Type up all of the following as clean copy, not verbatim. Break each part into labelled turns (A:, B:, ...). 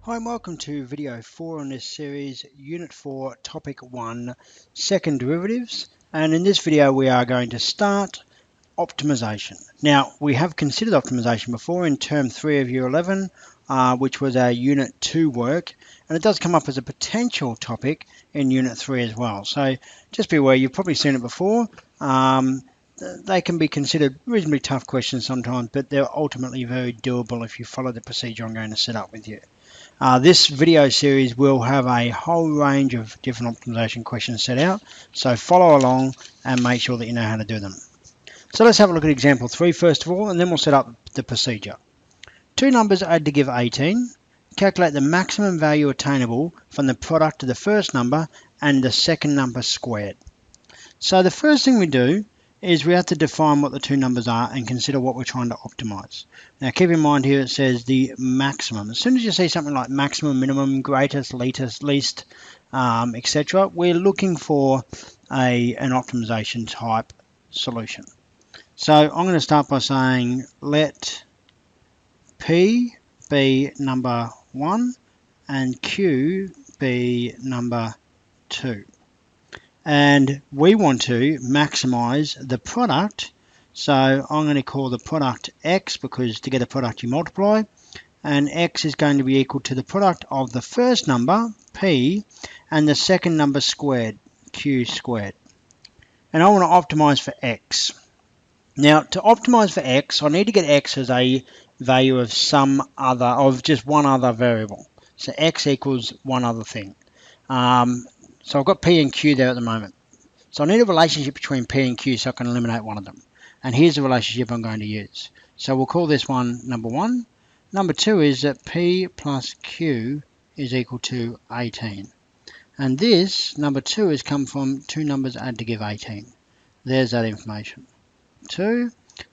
A: Hi and welcome to video 4 on this series, Unit 4, Topic 1, Second Derivatives. And in this video we are going to start optimization. Now we have considered optimization before in Term 3 of Year 11, which was our Unit 2 work. And it does come up as a potential topic in Unit 3 as well. So just be aware, you've probably seen it before. They can be considered reasonably tough questions sometimes, but they're ultimately very doable if you follow the procedure I'm going to set up with you. This video series will have a whole range of different optimization questions set out, so follow along and make sure that you know how to do them. So let's have a look at example 3 first of all, and then we'll set up the procedure. Two numbers add to give 18. Calculate the maximum value attainable from the product of the first number and the second number squared. So the first thing we do is we have to define what the two numbers are and consider what we're trying to optimize. Now keep in mind here it says the maximum. As soon as you see something like maximum, minimum, greatest, least, etc., we're looking for an optimization type solution. So I'm going to start by saying let P be number 1 and Q be number 2. And we want to maximize the product, so I'm going to call the product X because to get a product you multiply, and X is going to be equal to the product of the first number, P, and the second number squared, Q squared. And I want to optimize for X. Now to optimize for X, I need to get X as a value of just one other variable. So X equals one other thing. So I've got P and Q there at the moment. So I need a relationship between P and Q so I can eliminate one of them. And here's the relationship I'm going to use. So we'll call this one number 1. Number 2 is that P plus Q is equal to 18. And this, number 2, has come from two numbers add to give 18. There's that information. 2.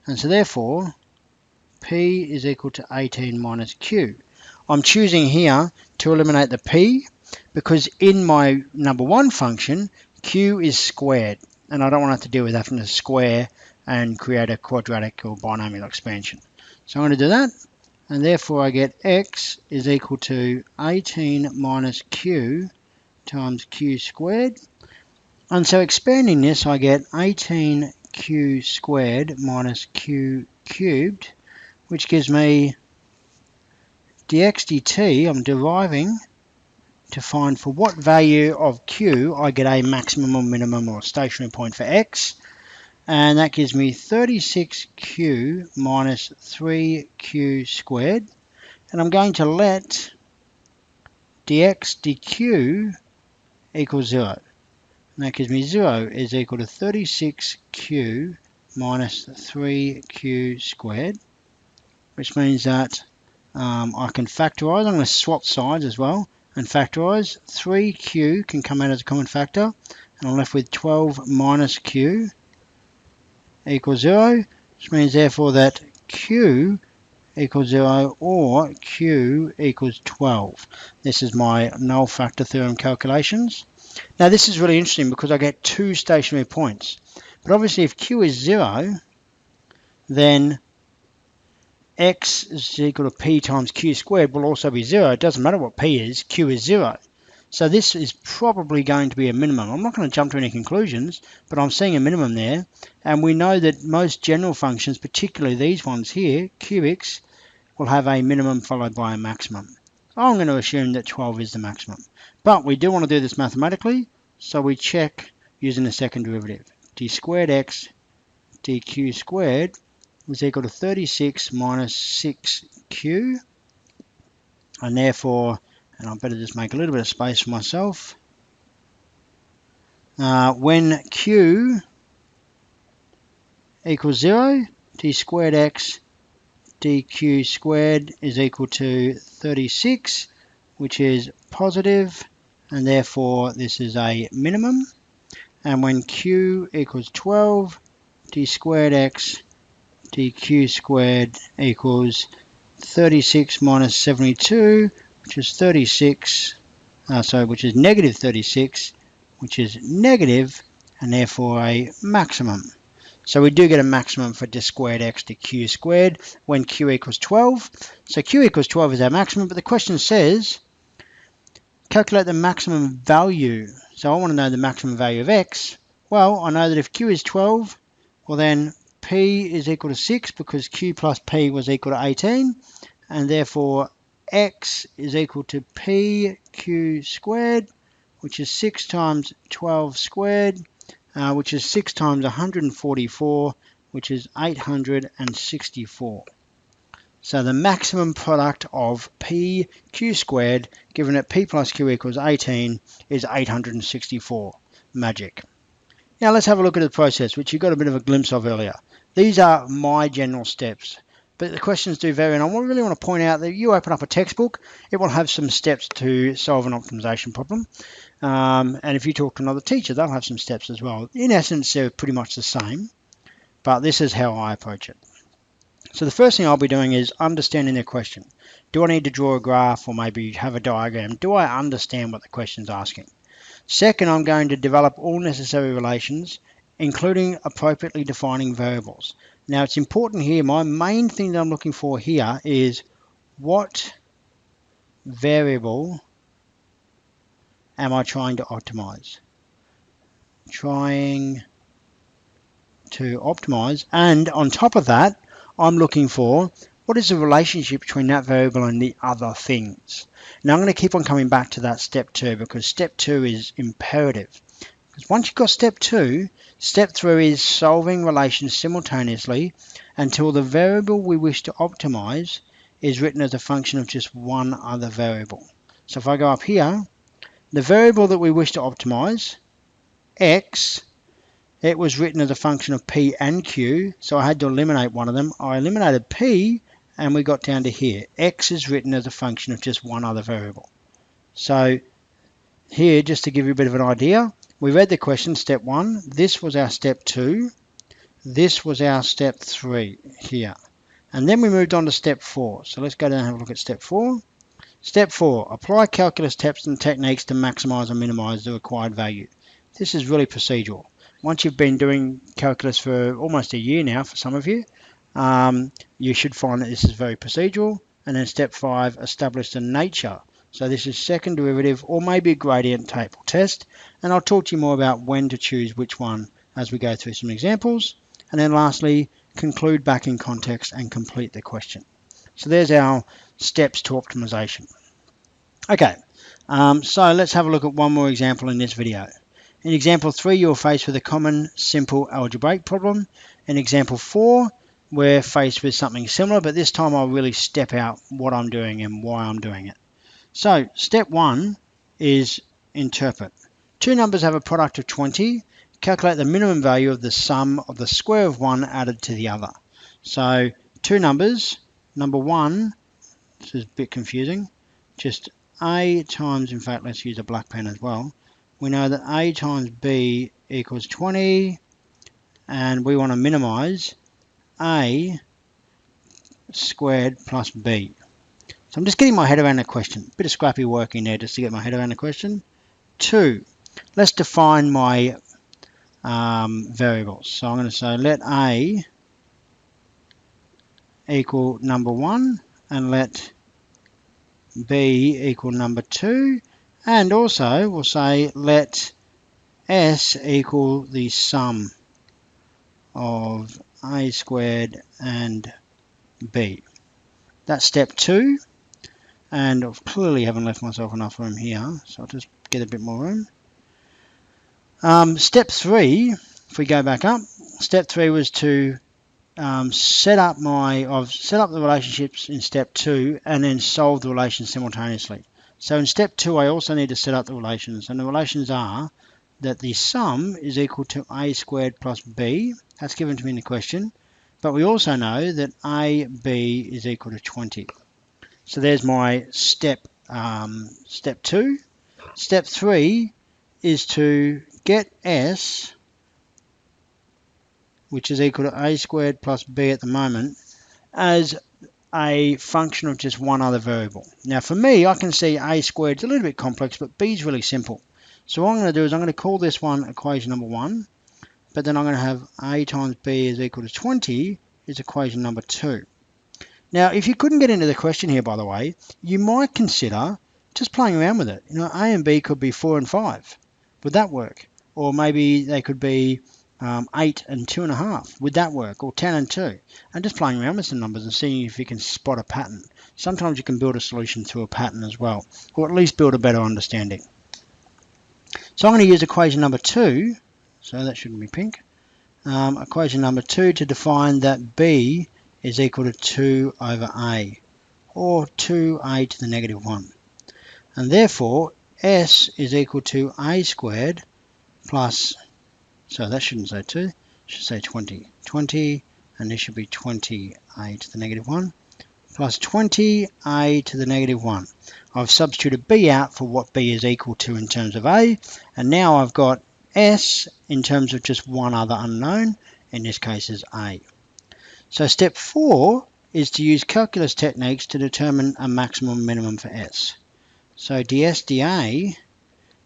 A: And so therefore, P is equal to 18 minus Q. I'm choosing here to eliminate the P, because in my number 1 function, Q is squared, and I don't want to have to deal with having to square and create a quadratic or binomial expansion. So I'm going to do that, and therefore I get X is equal to 18 minus Q times Q squared. And so expanding this, I get 18Q squared minus Q cubed, which gives me dx dt. I'm deriving to find for what value of Q I get a maximum or minimum or stationary point for X, and that gives me 36Q minus 3Q squared, and I'm going to let dx dq equals 0, and that gives me 0 is equal to 36Q minus 3Q squared, which means that I can factorize. I'm going to swap sides as well and factorize. 3Q can come out as a common factor, and I'm left with 12 minus Q equals 0, which means therefore that Q equals 0 or Q equals 12. This is my null factor theorem calculations. Now this is really interesting because I get two stationary points, but obviously if Q is 0, then X is equal to P times Q squared will also be 0. It doesn't matter what P is, Q is 0. So this is probably going to be a minimum. I'm not going to jump to any conclusions, but I'm seeing a minimum there. And we know that most general functions, particularly these ones here, cubics, will have a minimum followed by a maximum. I'm going to assume that 12 is the maximum. But we do want to do this mathematically, so we check using the second derivative. D squared x dq squared is equal to 36 minus 6Q, and therefore, and I better just make a little bit of space for myself, when Q equals 0, d squared x dq squared is equal to 36, which is positive, and therefore this is a minimum. And when Q equals 12, d squared x dq squared equals 36 minus 72, which is 36, which is negative 36, which is negative, and therefore a maximum. So we do get a maximum for d squared x dq squared when Q equals 12. So Q equals 12 is our maximum, but the question says calculate the maximum value. So I want to know the maximum value of x. Well, I know that if q is 12, well then p is equal to 6 because q plus p was equal to 18, and therefore x is equal to pq squared, which is 6 times 12 squared, which is 6 times 144, which is 864. So the maximum product of p q squared, given that p plus q equals 18, is 864. Magic. Now let's have a look at the process, which you got a bit of a glimpse of earlier. These are my general steps, but the questions do vary, and I really want to point out that you open up a textbook, it will have some steps to solve an optimization problem. And if you talk to another teacher, they'll have some steps as well. In essence, they're pretty much the same, but this is how I approach it. So the first thing I'll be doing is understanding their question. Do I need to draw a graph or maybe have a diagram? Do I understand what the question's asking? Second, I'm going to develop all necessary relations, including appropriately defining variables. Now it's important here, my main thing that I'm looking for here is what variable am I trying to optimize? Trying to optimize, and on top of that, I'm looking for what is the relationship between that variable and the other things. Now I'm going to keep on coming back to that step 2 because step 2 is imperative. Because once you've got step 2, step 3 is solving relations simultaneously until the variable we wish to optimize is written as a function of just one other variable. So if I go up here, the variable that we wish to optimize, x, it was written as a function of p and q, so I had to eliminate one of them. I eliminated p, and we got down to here. X is written as a function of just one other variable. So here, just to give you a bit of an idea, we read the question, step 1. This was our step 2. This was our step 3 here. And then we moved on to step 4. So let's go down and have a look at step 4. Step 4, apply calculus steps and techniques to maximize or minimize the required value. This is really procedural. Once you've been doing calculus for almost a year now, for some of you, you should find that this is very procedural. And then step 5, establish the nature. So this is second derivative or maybe a gradient table test. And I'll talk to you more about when to choose which one as we go through some examples. And then lastly, conclude back in context and complete the question. So there's our steps to optimization. Okay, so let's have a look at one more example in this video. In example 3, you're faced with a common simple algebraic problem. In example 4, we're faced with something similar, but this time I'll really step out what I'm doing and why I'm doing it. So step 1 is interpret. Two numbers have a product of 20. Calculate the minimum value of the sum of the square of one added to the other. So two numbers, number 1, this is a bit confusing, just a times, in fact, let's use a black pen as well. We know that a times b equals 20, and we want to minimize a squared plus b. So I'm just getting my head around the question. Bit of scrappy work in there just to get my head around the question. 2, let's define my variables. So I'm going to say let a equal number 1 and let b equal number 2. And also we'll say let s equal the sum of a squared and b. That's step 2. And I clearly haven't left myself enough room here, so I'll just get a bit more room. Step 3, if we go back up, step 3 was to set up the relationships in step 2 and then solve the relations simultaneously. So in step 2, I also need to set up the relations, and the relations are that the sum is equal to a squared plus b. That's given to me in the question, but we also know that ab is equal to 20. So there's my step 2. Step 3 is to get s, which is equal to a squared plus b at the moment, as a function of just one other variable. Now for me, I can see a squared is a little bit complex, but b is really simple. So what I'm going to do is I'm going to call this one equation number 1, but then I'm going to have a times b is equal to 20 is equation number 2. Now if you couldn't get into the question here, by the way, you might consider just playing around with it. You know, A and B could be 4 and 5. Would that work? Or maybe they could be 8 and 2.5. Would that work? Or 10 and 2. And just playing around with some numbers and seeing if you can spot a pattern. Sometimes you can build a solution through a pattern as well, or at least build a better understanding. So I'm going to use equation number 2, so that shouldn't be pink. Equation number 2 to define that B is equal to 2 over A, or 2A to the negative 1. And therefore, S is equal to A squared plus, so that shouldn't say 2, it should say 20. 20, and this should be 20A to the negative 1, plus 20A to the negative 1. I've substituted B out for what B is equal to in terms of A, and now I've got S in terms of just one other unknown, in this case is A. So step 4 is to use calculus techniques to determine a maximum minimum for S. So ds dA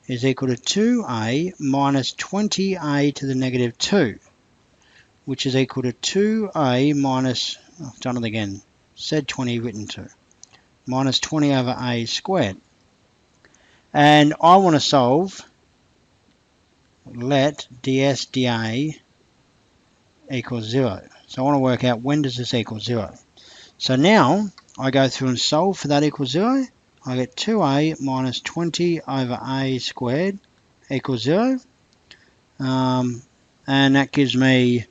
A: is equal to 2A minus 20A to the negative 2, which is equal to 2A minus, I've done it again, said 20 written 2, minus 20 over A squared. And I want to solve, let ds dA equals 0. So I want to work out when does this equal 0. So now I go through and solve for that equals 0. I get 2A minus 20 over A squared equals 0. And that gives me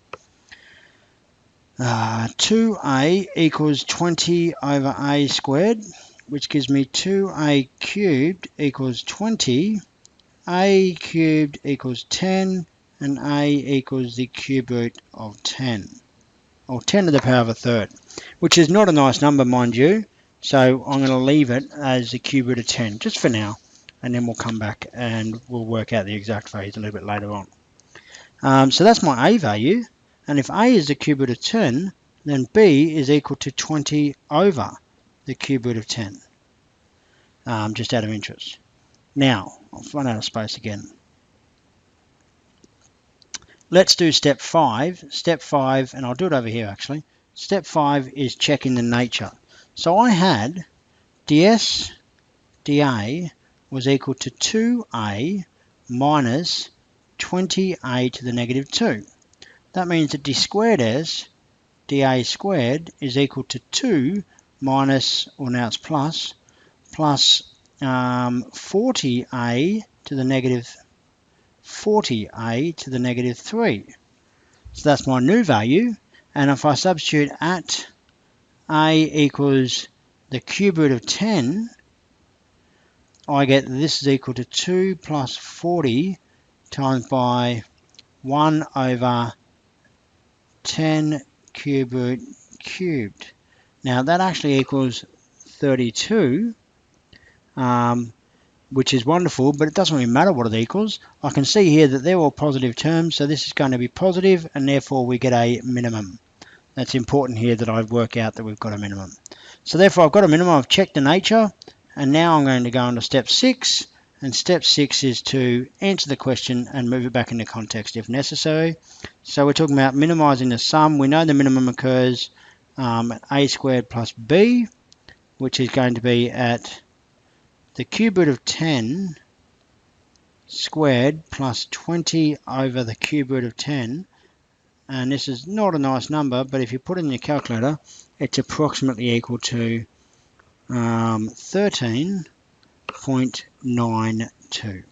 A: 2A equals 20 over A squared, which gives me 2A cubed equals 20. A cubed equals 10, and A equals the cube root of 10, or 10 to the power of a third, which is not a nice number, mind you, so I'm going to leave it as the cube root of 10, just for now, and then we'll come back and we'll work out the exact values a little bit later on. So that's my A value, and if A is the cube root of 10, then B is equal to 20 over the cube root of 10, just out of interest. Now, I've run out of space again. Let's do step 5. Step 5, and I'll do it over here actually. Step 5 is checking the nature. So I had ds dA was equal to 2A minus 20A to the negative 2. That means that d squared s dA squared is equal to 2 minus, or now it's plus 40A to the negative 40A to the negative 3. So that's my new value, and if I substitute at A equals the cube root of 10, I get this is equal to 2 plus 40 times by 1 over 10 cube root cubed. Now that actually equals 32, which is wonderful, but it doesn't really matter what it equals. I can see here that they're all positive terms, so this is going to be positive, and therefore we get a minimum. That's important here that I work out that we've got a minimum. So therefore I've got a minimum, I've checked the nature, and now I'm going to go on to step 6, and step 6 is to answer the question and move it back into context if necessary. So we're talking about minimizing the sum. We know the minimum occurs at A squared plus B, which is going to be at the cube root of 10 squared plus 20 over the cube root of 10, and this is not a nice number, but if you put it in your calculator, it's approximately equal to 13.92.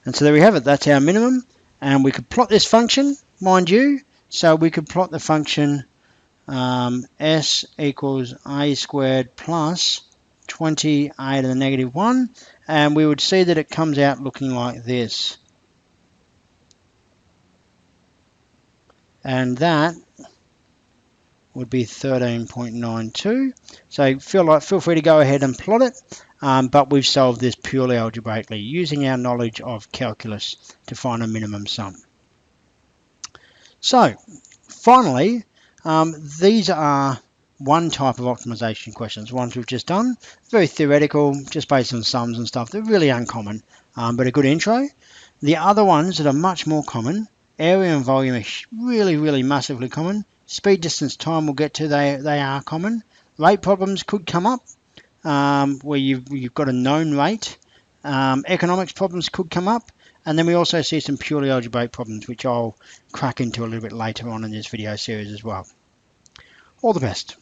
A: And so there we have it, that's our minimum, and we could plot this function, mind you, so we could plot the function s equals A squared plus 20A to the negative 1, and we would see that it comes out looking like this. And that would be 13.92. So feel free to go ahead and plot it, but we've solved this purely algebraically using our knowledge of calculus to find a minimum sum. So finally, these are one type of optimization questions, ones we've just done. Very theoretical, just based on sums and stuff. They're really uncommon, but a good intro. The other ones that are much more common, area and volume are really massively common. Speed, distance, time we'll get to, they are common. Rate problems could come up. where you've got a known rate. Economics problems could come up, and then we also see some purely algebraic problems, which I'll crack into a little bit later on in this video series as well. All the best.